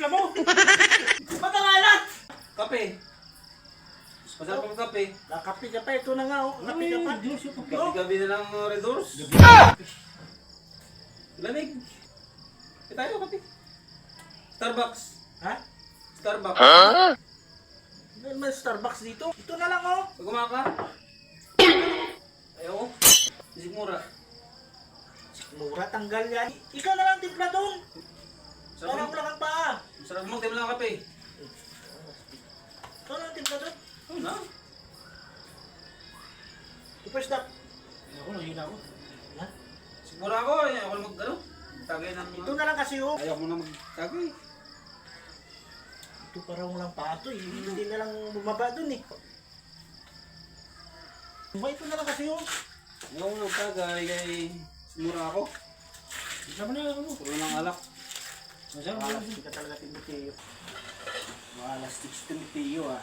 timpla mo. Ba't ang alat? Kape. Masarap ang kape. Nakapi ka pa, ito na nga oh. Kapi ka pa. Gabi-gabi na lang Red Doors. Lamig. E tayo kape. Starbucks. Ha? Starbucks. May naman Starbucks dito. Ito na lang oh. Pag kumaka. Ayaw. Sigmura. Mura, tanggal yan. Ikaw na lang timpla doon. Parang mo lang ang paa. Masarap mong timpla ng kape. Ikaw na lang timpla doon. Oo na. Super stop. Ako, nahihina ako. Ha? Sigmura ako. Ayaw ko na mag-ano. Tagay ng... Ito na lang kasi oh. Ayaw mo na mag-tagay. Ito parang walang paa to eh. Hindi na lang bumaba doon eh. Ito na lang kasi oh. Ayaw mo na mag-tagay kay... Sigmura ako. Sama na ako. Puro ng alak. Masarap mo. Malastik ka talaga Timoteo. Malastik si Timoteo ah.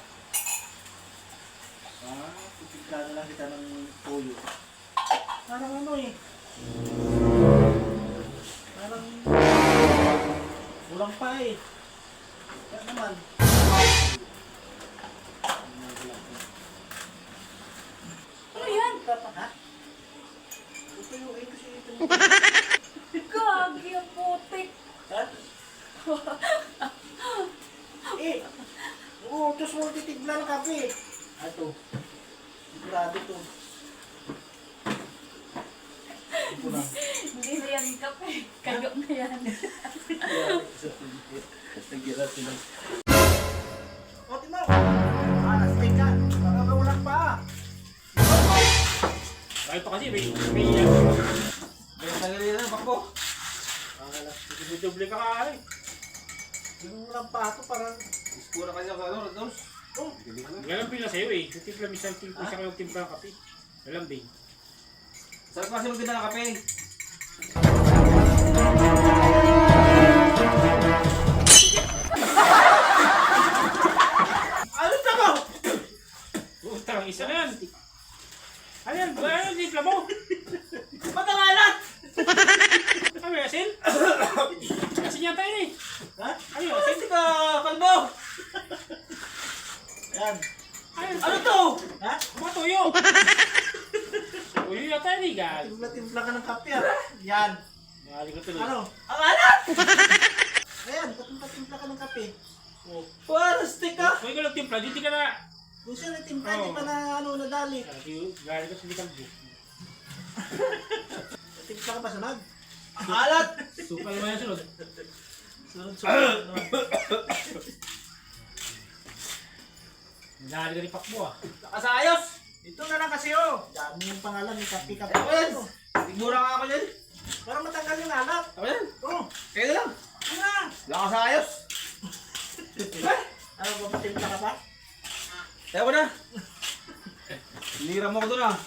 Pipigla na lang kita ng toyo. Parang ano eh. Parang kulang pa eh. Kaya naman. Ano yan? Ha? Tutuyuin ko si Timoteo. Gagi ang putik. Ha? Eh, utos mo titigla ng kape. Ato. Sigurado to. Ito na. Hindi na yan kape. Kayo na yan. Nagira sila. O, Timo. Malastik ka. Baka walang pa. Kahit pa kasi, may May tagal yan na, bakbo. doble ka ka eh. Yung walang pa ito parang... Sigmura kasi ako, Red Doors. Oh, Lalambing na sa'yo eh. Sa timpla, minsan timpla siya kayong timpla ng kape. Lalambing. Sarap kasi magtinda ng kape. ano sa mo? Utang, isa na yan. Ano yan? Ano yung timpla mo? Ba't ang alat? Ano yung asin? Asin yata yun eh. Ha? Ano yung asin? Kasi ka, kalbo! Yan. Ano to? Ha? Mga tuyo. Tuyo yata yun eh. Gal. Timpla-timpla ka ng kape ah. Yan. Gali ko tuloy. Ano? Ang alat! Ayan, patimpla ka ng kape. Oh. Plastic ka! Huwag ka lang timpla. Dito ka na. Kung siya natimpla, di pa na ano, nadali. Gali ko sa likalbo. Timpla ka ba sunod? Ang alat! Supal naman yung sunod. Sunod-sunod. Gali ka ni Pakbo ah. Nakasayos! Ito na lang kasi oh. Dami yung pangalan ni kape-kape. Ako yan! Sigmura nga ako yan. Para matanggal yung alat. Ako yan! Oh, Kaya na lang! ano na? Nakasayos! Ano ba, patimpla ka pa? Kaya ko na! Hinira mo ko doon ah!